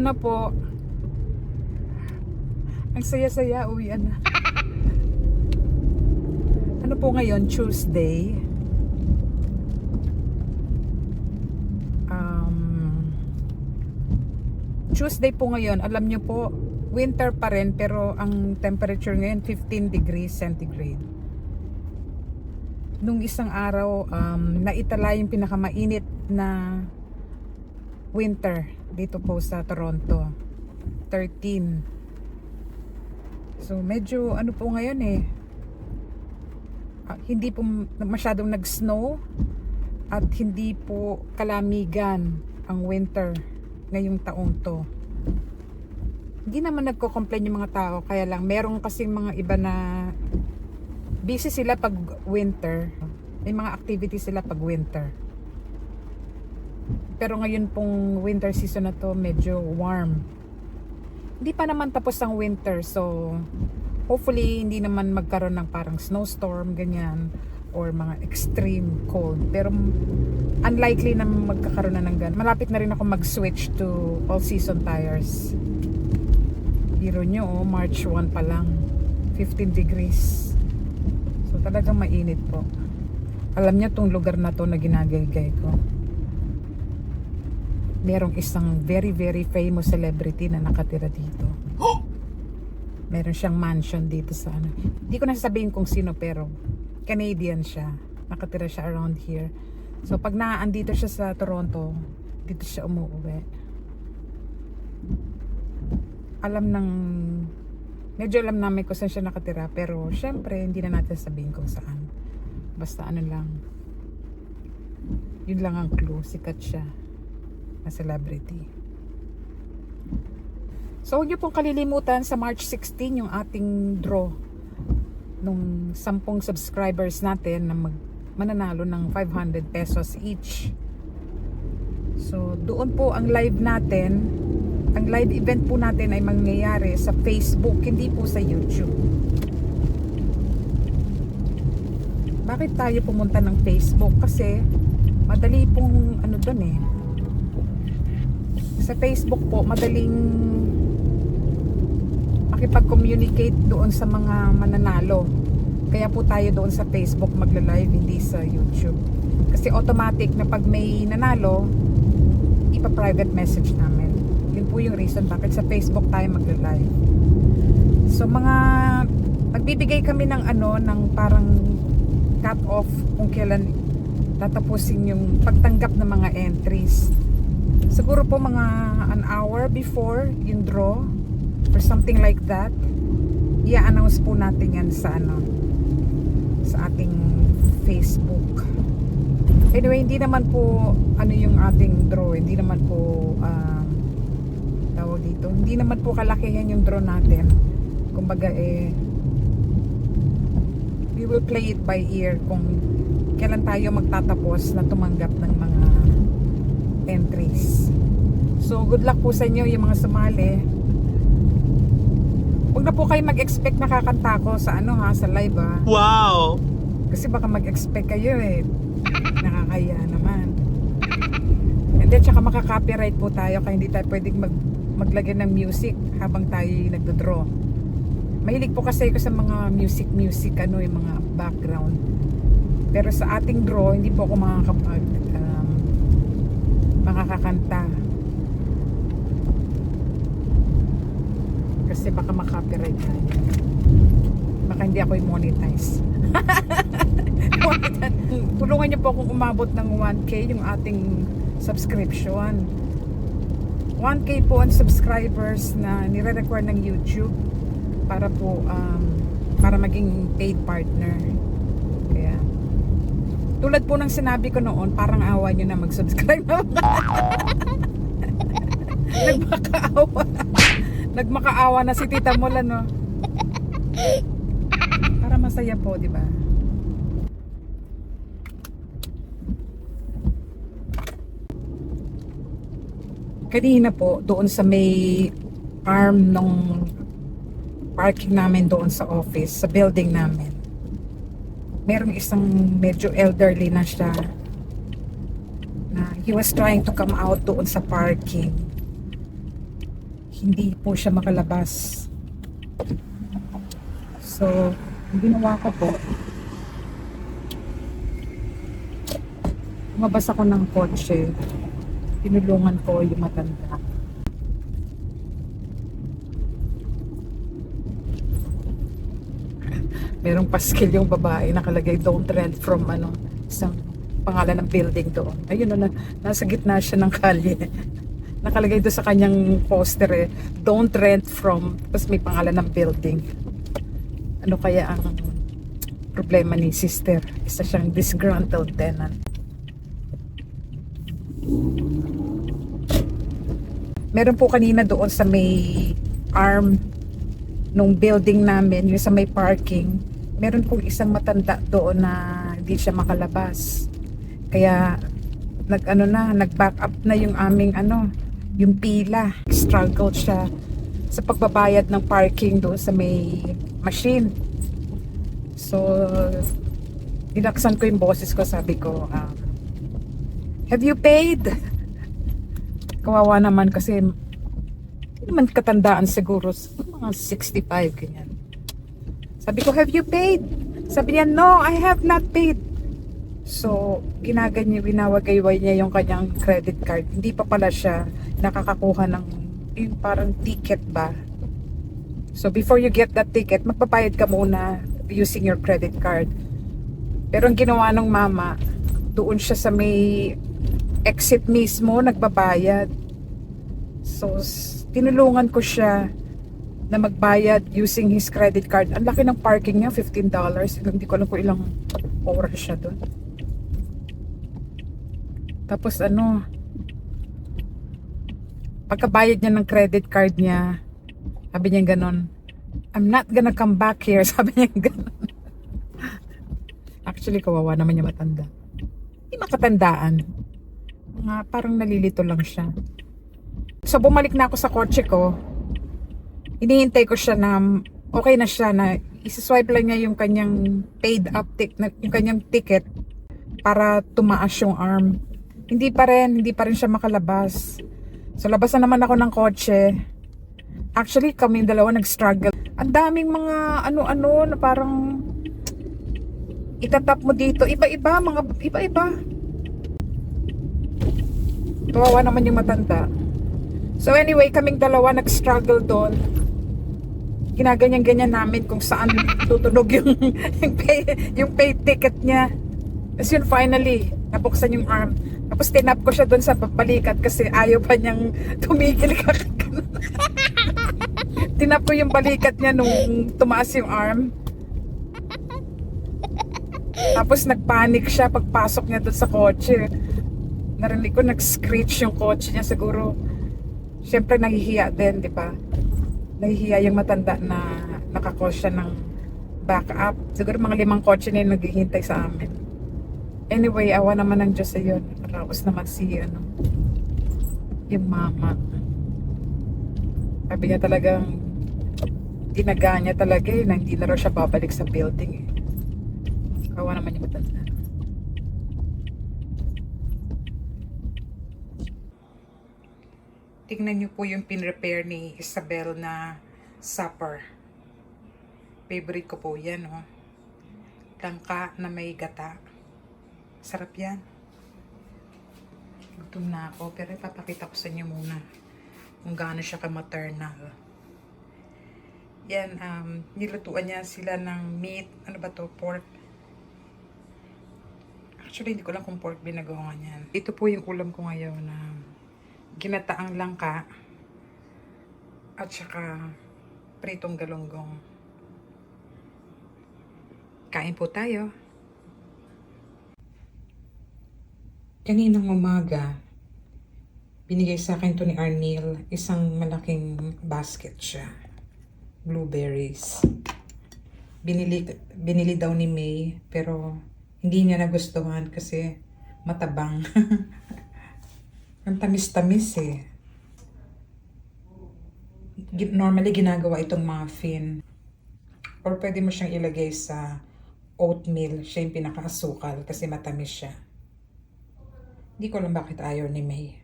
Uwian na po. Ang saya-saya, uwian na. Ano po ngayon? Tuesday. Tuesday po ngayon. Alam nyo po, winter pa rin pero ang temperature ngayon 15 degrees centigrade. Nung isang araw, naitala yung pinakamainit na winter dito po sa Toronto. 13. So medyo ano po ngayon hindi po masyadong nag-snow at hindi po kalamigan ang winter ngayong taong to. Hindi naman nagko-complain yung mga tao, kaya lang meron kasing mga iba na busy sila pag winter. May mga activities sila pag winter. Pero ngayon pong winter season na to, medyo warm. Hindi pa naman tapos ang winter, so hopefully hindi naman magkaroon ng parang snowstorm, ganyan, or mga extreme cold. Pero unlikely na magkakaroon na ng ganun. Malapit na rin ako mag-switch to all-season tires. Hiro nyo, March 1 pa lang. 15 degrees. So talagang mainit po. Alam niyo tong lugar na to na ginagaygay ko. Merong isang very very famous celebrity na nakatira dito. Meron siyang mansion dito sa ano. Hindi ko na sasabihin kung sino pero Canadian siya. Nakatira siya around here. So pag naandito siya sa Toronto, dito siya umuwi. Medyo alam namin kung saan siya nakatira, pero syempre hindi na natin sabihin kung saan. Basta ano lang, yun lang ang clue, sikat siya na celebrity. So huwag niyo pong kalilimutan sa March 16 yung ating draw nung 10 subscribers natin na mananalo ng 500 pesos each. So doon po ang live natin. Ang live event po natin ay mangyayari sa Facebook, hindi po sa YouTube. Bakit tayo pumunta ng Facebook? Kasi madali pong ano doon sa Facebook po, madaling makipag-communicate doon sa mga mananalo. Kaya po tayo doon sa Facebook magla-live, hindi sa YouTube. Kasi automatic na pag may nanalo, ipa-private message namin. Yun po yung reason bakit sa Facebook tayo magla-live. So magbibigay kami ng ng parang cut off kung kailan tatapusin yung pagtanggap ng mga entries. Siguro po mga an hour before yung draw or something like that. I-announce po natin yan sa sa ating Facebook. Anyway, hindi naman po yung ating draw, hindi naman po tawag dito, hindi naman po kalakihan yung draw natin. Kumbaga we will play it by ear kung kailan tayo magtatapos na tumanggap ng mga entries. So good luck po sa inyo yung mga sumali. Huwag na po kayo mag-expect na kakanta ko sa sa live Wow! Kasi baka mag-expect kayo nakakaya naman. And then tsaka makaka-copyright po tayo, kaya hindi tayo pwedeng maglagay ng music habang tayo nagdo-draw. Mahilig po kasi ako sa mga music yung mga background. Pero sa ating draw, hindi po ako makakakanta. Kasi baka makaka-copyright tayo. Baka hindi ako i-monetize. Tulungan niyo po akong umabot ng 1K yung ating subscription. 1K po ang subscribers na nire-require ng YouTube para po para maging paid partner. Kaya tulad po ng sinabi ko noon, parang awa nyo na mag-subscribe. Nagmakaawa na si Tita Mola, no? Para masaya po, di ba? Kanina po, doon sa may arm ng parking namin doon sa office, sa building namin, merong isang medyo elderly na siya na he was trying to come out doon sa parking. hindi po siya makalabas. So, ang ginawa ko po, lumabas ako ng kotse, tinulungan ko yung matanda. Merong paskil yung babae, nakalagay don't rent from isang pangalan ng building doon. Ayun na, nasa gitna siya ng kalye. Nakalagay doon sa kanyang poster don't rent from, tapos may pangalan ng building. Ano kaya ang problema ni sister? Isa siyang disgruntled tenant. Meron po kanina doon sa may arm nung building namin, yung sa may parking, meron pong isang matanda doon na hindi siya makalabas. Kaya nag-back up na yung aming yung pila. Struggle siya sa pagbabayad ng parking doon sa may machine. So, dinaksan ko yung boses ko, sabi ko, have you paid? Kawawa naman kasi hindi naman katandaan siguro, mga 65 ganyan. Sabi ko, have you paid? Sabi niya, no, I have not paid. So, winawagayway niya yung kanyang credit card. Hindi pa pala siya nakakakuha ng yung parang ticket ba. So, before you get that ticket, magbabayad ka muna using your credit card. Pero ang ginawa ng mama, doon siya sa may exit mismo, nagbabayad. So, tinulungan ko siya na magbayad using his credit card. Ang laki ng parking niya, $15. Hindi ko alam kung ilang oras siya doon. Tapos pagkabayad niya ng credit card niya, sabi niya ganon, I'm not gonna come back here. Sabi niya ganon. Actually, kawawa naman niya matanda. Hindi makatandaan. Parang nalilito lang siya. So, bumalik na ako sa kotse ko. Hinihintay ko siya na okay na siya, na isaswipe lang niya yung kanyang paid up yung kanyang ticket para tumaas yung arm. Hindi pa rin siya makalabas. So, labas na naman ako ng kotse. Actually, kami dalawa nag-struggle. Ang daming mga na parang itatap mo dito. Iba-iba. Kawawa naman yung matanda. So anyway, kaming dalawa nag-struggle doon. Ginaganyan-ganyan namin kung saan tutunog yung pay ticket niya. Tapos yun, finally, nabuksan yung arm. Tapos tinap ko siya doon sa balikat kasi ayaw pa niyang tumigil. Tinap ko yung balikat niya nung tumaas yung arm. Tapos nagpanic siya pagpasok niya doon sa kotse. Narinig ko nag-screech yung kotse niya siguro. Siyempre nahihiya din, di ba? Nahihiya yung matanda na nakakos siya ng backup. Siguro mga 5 kotse na yung naghihintay sa amin. Anyway, awa naman ng Diyos sa yun. Nakakos naman si yung mama. Sabi niya talagang tinaga niya talaga na hindi na raw siya babalik sa building Awa naman yung matanda. Tingnan niyo po yung pinrepair ni Isabel na supper. Favorite ko po yan, oh. Langka na may gata. Sarap yan. Gutom na ako, pero ipapakita ko sa inyo muna kung gaano siya ka-maternal. Yan, nilutuan niya sila ng meat. Ano ba to? Pork. Actually, hindi ko lang kung pork binagawa niyan. Ito po yung ulam ko ngayon na ginataang langka at saka pritong galunggong. Kain po tayo. Kaninang umaga, binigay sa akin to ni Arnil, isang malaking basket siya. Blueberries. Binili daw ni May, pero hindi niya nagustuhan kasi matabang. Ang tamis-tamis eh. Normally ginagawa itong muffin. Or pwede mo siyang ilagay sa oatmeal. Siya yung pinaka-asukal kasi matamis siya. Hindi ko alam bakit ayaw ni May.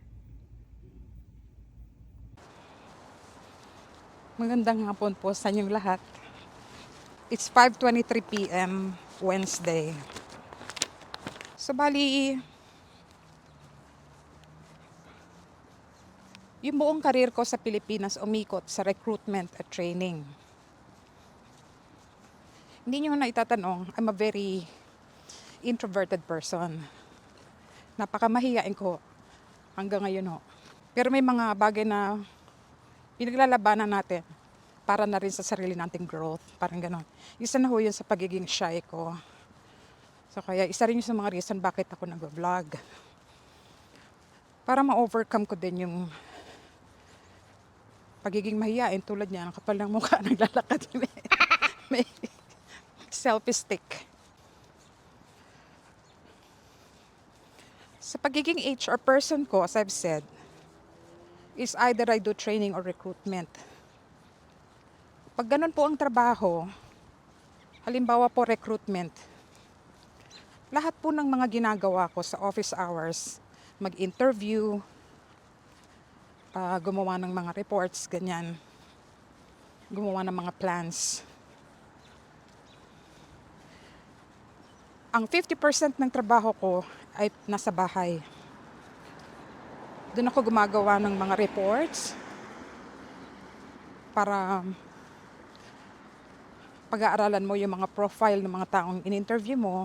Magandang hapon po sa inyong lahat. It's 5:23 p.m. Wednesday. So bali, yung buong karir ko sa Pilipinas umikot sa recruitment at training. Hindi nyo na itatanong, I'm a very introverted person. Napakamahiyain ko hanggang ngayon ho. Pero may mga bagay na pinaglalabanan natin para na rin sa sarili nating growth. Parang gano'n. Isa na ho yun sa pagiging shy ko. So kaya isa rin yun sa mga reason bakit ako nag-vlog. Para ma-overcome ko din yung pagiging mahiyain tulad niya, kapal ng mukha, naglalakad. May selfie stick. Sa pagiging HR person ko, as I've said, is either I do training or recruitment. Pag ganun po ang trabaho, halimbawa po recruitment, lahat po ng mga ginagawa ko sa office hours, mag-interview, gumawa ng mga reports, ganyan, gumawa ng mga plans. Ang 50% ng trabaho ko ay nasa bahay. Doon ako gumagawa ng mga reports para pag-aaralan mo yung mga profile ng mga taong in-interview mo,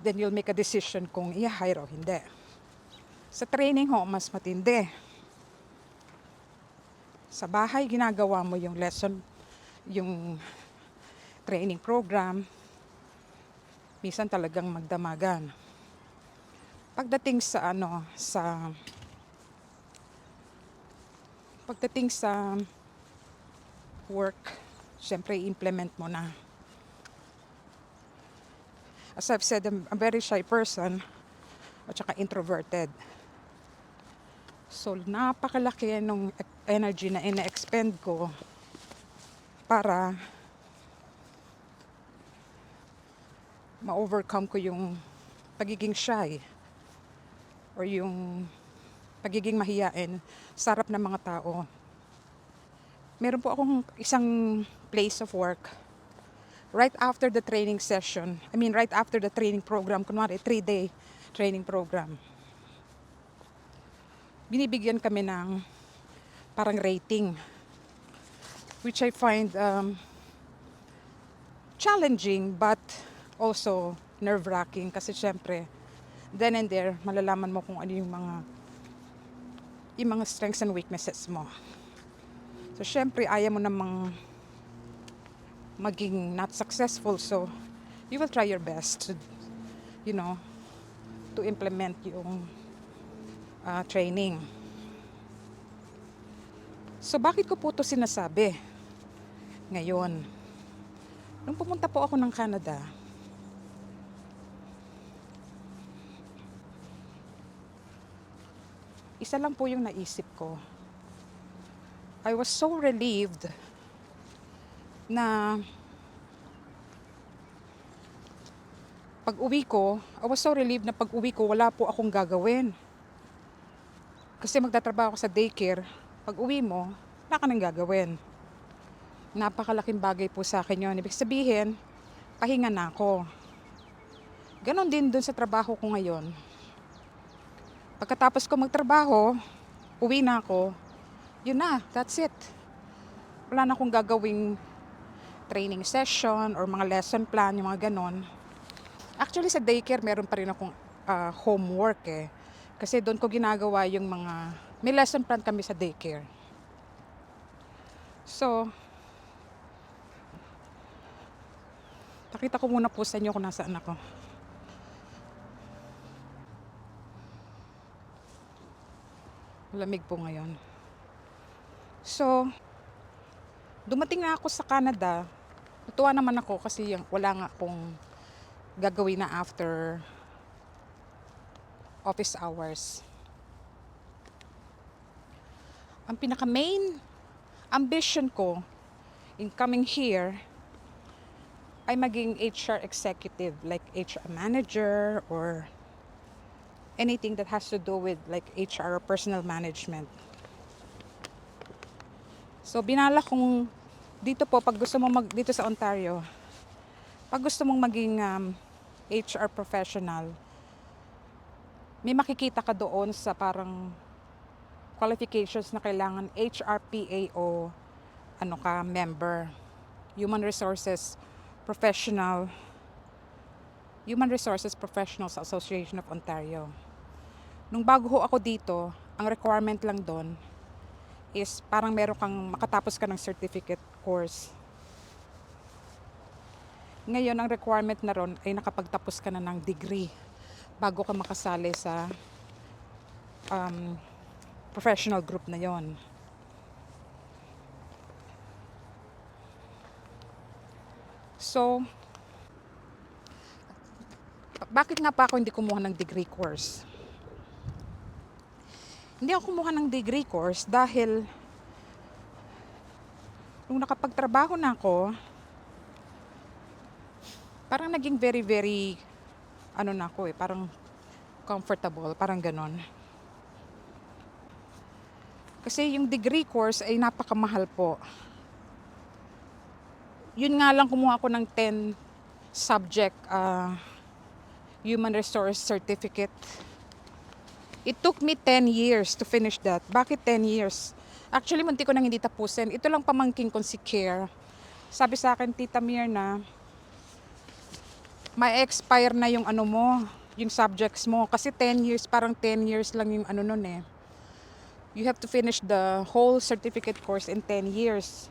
then you'll make a decision kung i-hire o hindi. Sa training ho, mas matindi. Sa bahay, ginagawa mo yung lesson, yung training program, minsan talagang magdamagan. Pagdating sa work, syempre i-implement mo na. As I've said, I'm a very shy person at saka introverted. So napakalaki nung energy na ina-expend ko para ma-overcome ko yung pagiging shy or yung pagiging mahiyain sa harap ng mga tao. Meron po akong isang place of work. Right after the training session, right after the training program, kunwari 3-day training program, binibigyan kami ng parang rating, which I find challenging but also nerve-wracking kasi syempre, then and there, malalaman mo kung ano yung mga strengths and weaknesses mo. So, syempre, ayaw mo namang maging not successful. So, you will try your best to implement yung training. So, bakit ko po ito sinasabi ngayon? Nung pumunta po ako ng Canada, isa lang po yung naisip ko. I was so relieved na pag-uwi ko, wala po akong gagawin. Kasi magtatrabaho ako sa daycare, pag-uwi mo, wala ka nang gagawin. Napakalaking bagay po sa akin yun. Ibig sabihin, pahinga na ako. Ganon din dun sa trabaho ko ngayon. Pagkatapos ko magtrabaho, uwi na ako, yun na, that's it. Wala na akong gagawing training session or mga lesson plan, yung mga ganon. Actually sa daycare, meron pa rin akong homework eh. Kasi doon ko ginagawa yung may lesson plan kami sa daycare. So, pakita ko muna po sa inyo kung nasaan ako. Malamig po ngayon. So, dumating na ako sa Canada. Natuwa naman ako kasi wala nga akong gagawin na after office hours. Ang pinaka-main ambition ko in coming here ay maging HR executive, like HR manager or anything that has to do with like HR or personal management. So binala kong dito po, pag gusto mo dito sa Ontario, pag gusto mong maging HR professional, may makikita ka doon sa parang qualifications na kailangan HRPA o ano ka, member. Human Resources Professional. Human Resources Professionals Association of Ontario. Nung bago ho ako dito, ang requirement lang doon is parang meron kang makatapos ka ng certificate course. Ngayon, ang requirement na ron ay nakapagtapos ka na ng degree bago ka makasali sa professional group na yon. So, bakit nga pa ako hindi kumuha ng degree course? Hindi ako kumuha ng degree course dahil nung nakapagtrabaho na ako, parang naging very, ano na ako parang comfortable, parang ganon. Kasi yung degree course ay napakamahal po. Yun nga lang kumuha ako ng 10 subject human resource certificate. It took me 10 years to finish that. Bakit 10 years? Actually, munti ko nang hindi tapusin. Ito lang pamangkin kong si Care. Sabi sa akin, Tita Mirna, may expire na yung ano mo, yung subjects mo. Kasi 10 years, parang 10 years lang yung ano nun eh. You have to finish the whole certificate course in 10 years.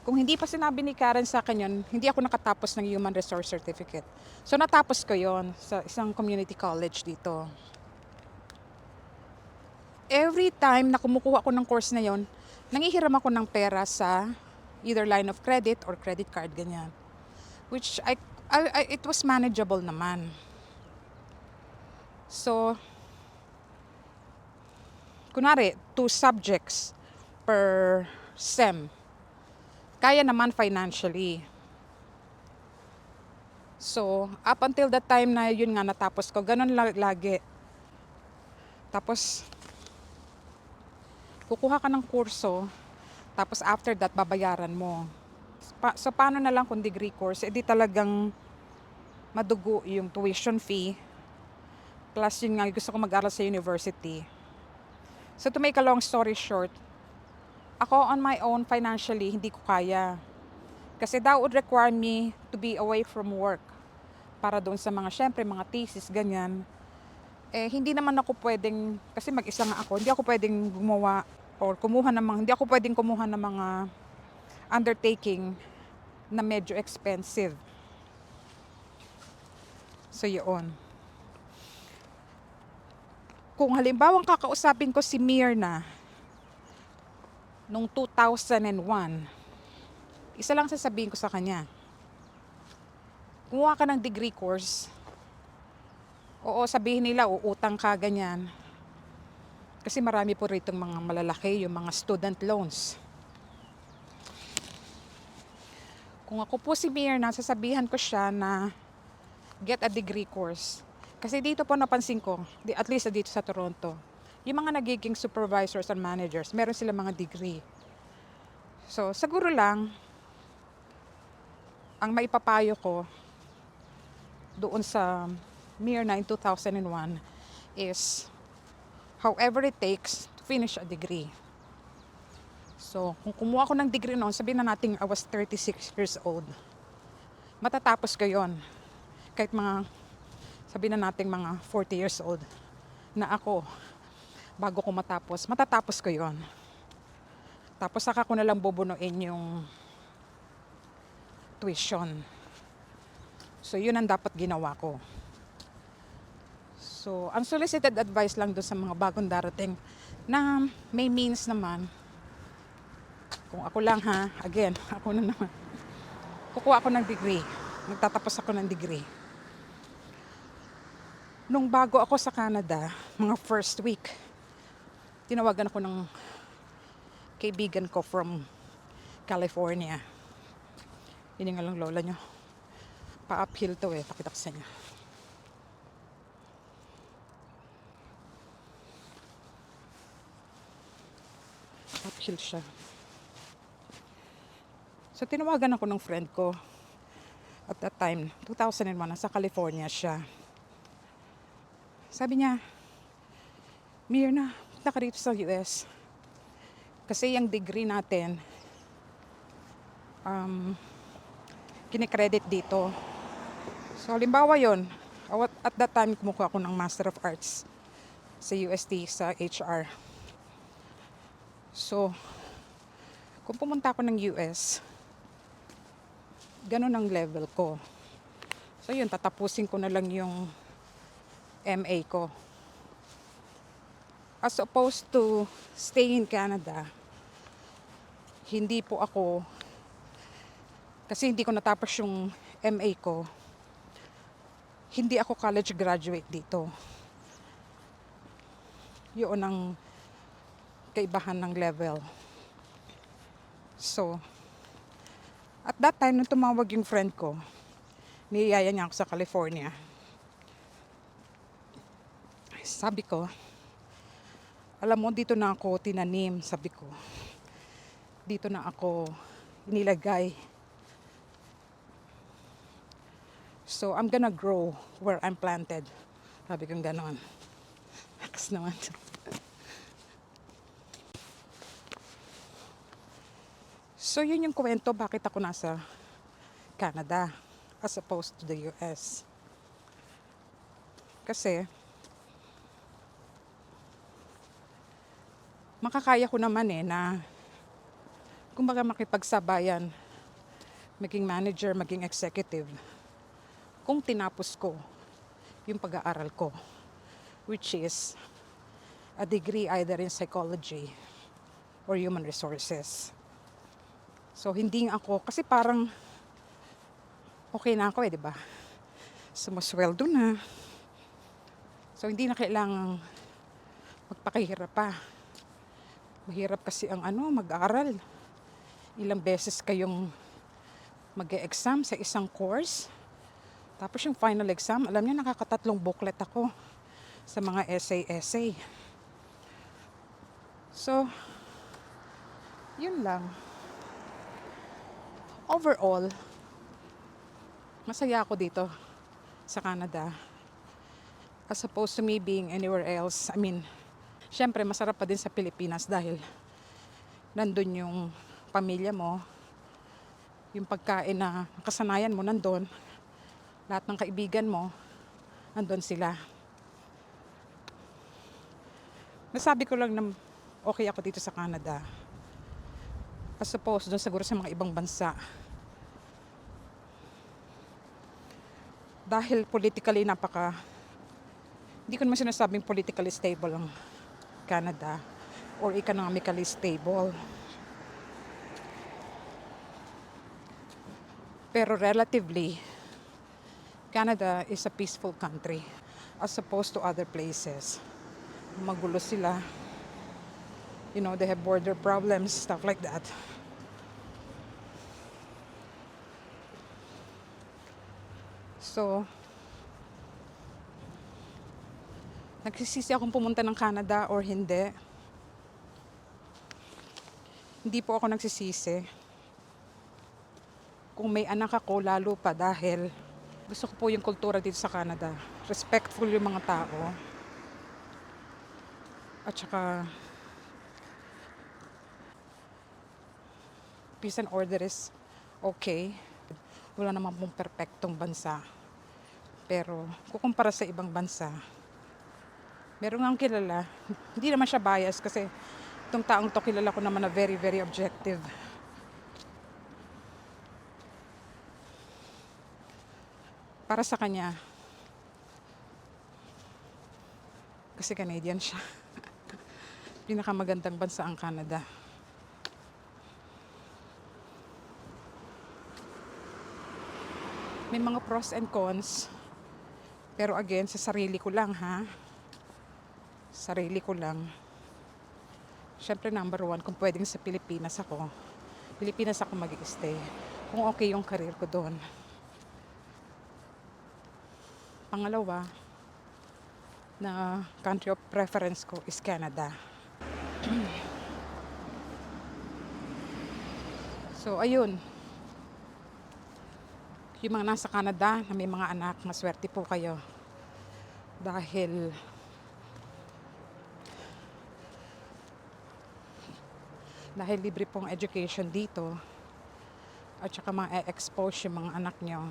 Kung hindi pa sinabi ni Karen sa akin yun, hindi ako nakatapos ng Human Resource Certificate. So natapos ko yon sa isang community college dito. Every time na kumukuha ako ng course na yon, nangihiram ako ng pera sa either line of credit or credit card, ganyan. Which it was manageable naman. So, kunwari, 2 subjects per SEM. Kaya naman financially. So, up until that time na yun nga natapos ko, ganun lagi. Tapos, kukuha ka ng kurso, tapos after that, babayaran mo. So, paano na lang kung degree course? Eh di talagang madugo yung tuition fee. Plus yun nga, gusto ko mag-aral sa university. So, to make a long story short, ako on my own financially, hindi ko kaya. Kasi that would require me to be away from work. Para doon sa mga, syempre, mga thesis, ganyan. Eh, hindi naman ako pwedeng, kasi mag-isa nga ako, hindi ako pwedeng gumawa or hindi ako pwedeng kumuha ng mga undertaking na medyo expensive. So, yun. Kung halimbawa kakausapin ko si Mirna nung 2001, isa lang sasabihin ko sa kanya, kumuha ka ng degree course. Oo, sabihin nila, uutang ka, ganyan. Kasi marami po rito mga malalaki, yung mga student loans. Kung ako po si Mirna, sasabihan ko siya na get a degree course. Kasi dito po napansin ko, at least dito sa Toronto, yung mga nagiging supervisors and managers, meron sila mga degree. So, siguro lang, ang maipapayo ko doon sa Mirna in 2001 is however it takes to finish a degree. So, kung kumuha ko ng degree noon, sabihin na natin I was 36 years old. Matatapos ko yon. Kahit sabihin na natin mga 40 years old na ako, bago ko matatapos ko yon. Tapos saka ko na lang bubunuin yung tuition. So, yun ang dapat ginawa ko. So, unsolicited advice lang doon sa mga bagong darating na may means naman. Kung ako lang again, ako na naman. Kukuha ako ng degree. Magtatapos ako ng degree. Nung bago ako sa Canada, mga first week, tinawagan ako ng kaibigan ko from California. Yun nga lang lola nyo. Pa-uphill to pakita ko sa inyo. Uphill siya. So tinawagan ako ng friend ko. At that time, 2001, nasa California siya. Sabi niya, Mirna, punta ka rito sa US. Kasi yung degree natin, kinikredit dito. So halimbawa yon, at that time kumukuha ako ng Master of Arts sa UST, sa HR. So, kung pumunta ako ng US, ganun ang level ko. So yun, tatapusin ko na lang yung MA ko. As opposed to stay in Canada, hindi po ako, kasi hindi ko natapos yung MA ko, hindi ako college graduate dito. Yun ang kaibahan ng level. So, at that time, nung tumawag yung friend ko, niyaya niya ako sa California. Sabi ko, alam mo, dito na ako tinanim, sabi ko. Dito na ako inilagay. So, I'm gonna grow where I'm planted. Sabi kong ganon. Lakas naman. So, yun yung kwento bakit ako nasa Canada as opposed to the US. Kasi, makakaya ko naman na kumbaga makipagsabayan, maging manager, maging executive, kung tinapos ko yung pag-aaral ko, which is a degree either in psychology or human resources. So, hindi ako, kasi parang okay na ako di ba? Sumusweldo na. So, hindi na kailangang magpakahirap pa. Mahirap kasi ang mag-aral. Ilang beses kayong mag-e-exam sa isang course. Tapos yung final exam, alam niyo, nakakatatlong booklet ako sa mga essay. So, yun lang. Overall, masaya ako dito sa Canada. As opposed to me being anywhere else. I mean, syempre masarap pa din sa Pilipinas dahil nandun yung pamilya mo, yung pagkain na kasanayan mo nandun, lahat ng kaibigan mo, nandun sila. Nasabi ko lang na okay ako dito sa Canada. As opposed doon siguro sa mga ibang bansa. Dahil politically hindi ko naman sinasabing politically stable ang Canada or economically stable. Pero relatively, Canada is a peaceful country as opposed to other places. Magulo sila. You know, they have border problems, stuff like that. So, nagsisisi akong pumunta ng Canada or hindi. Hindi po ako nagsisisi. Kung may anak ako, lalo pa dahil gusto ko po yung kultura dito sa Canada. Respectful yung mga tao. At saka, peace and order is okay. Wala naman pong perpektong bansa. Pero, kukumpara sa ibang bansa, meron nga kilala, hindi naman siya bias kasi itong taong to kilala ko naman na very, very objective. Para sa kanya, kasi Canadian siya, pinakamagandang bansa ang Canada. May mga pros and cons. Pero again, sa sarili ko lang Sarili ko lang. Siyempre number one, kung pwedeng sa Pilipinas ako mag-i-stay. Kung okay yung career ko doon. Pangalawa, na country of preference ko is Canada. So, ayun. Yung mga nasa Canada na may mga anak, maswerte po kayo. Dahil libre pong education dito at saka ma-expose yung mga anak nyo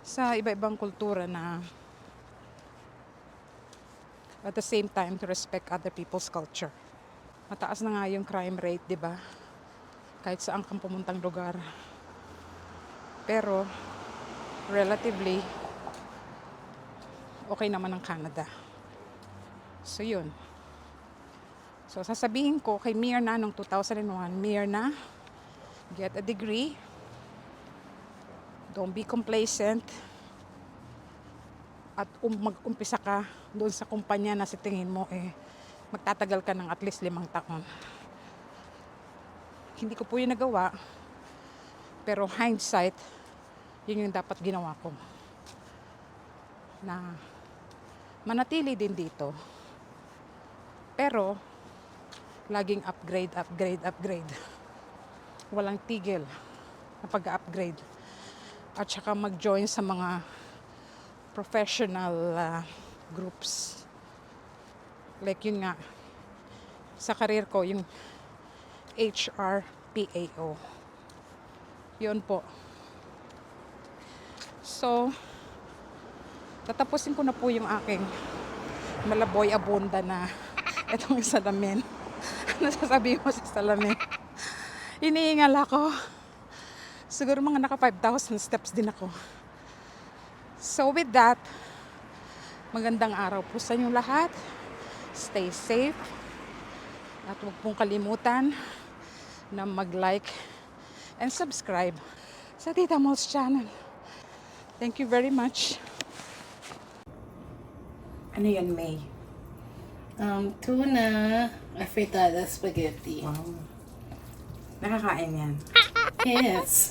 sa iba-ibang kultura na at the same time to respect other people's culture. Mataas na nga yung crime rate, di ba? Kahit saan kang pumuntang lugar. Pero relatively okay naman ang Canada. So yun. So sasabihin ko kay Mirna noong 2001, Mirna, get a degree. Don't be complacent. At mag-umpisa ka doon sa kumpanya na sa tingin mo magtatagal ka ng at least 5 taon. Hindi ko po yun nagawa. Pero hindsight, yun yung dapat ginawa ko. Na manatili din dito. Pero laging upgrade. Walang tigil na pag-upgrade. At saka mag-join sa mga professional groups. Like yun nga, sa career ko, yung HRPAO. Yun po. So, tatapusin ko na po yung aking malaboy abunda na itong salamin. Ano sasabihin mo sa salamin? Iniingal ako. Siguro mga naka 5,000 steps din ako. So with that, magandang araw po sa inyong lahat. Stay safe. At huwag pong kalimutan na mag-like and subscribe sa Tita Malls channel. Thank you very much. Ano yan, May? Tuna afritada spaghetti. Wow. Nakakain yan. Yes.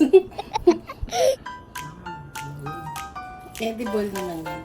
Edible naman yan.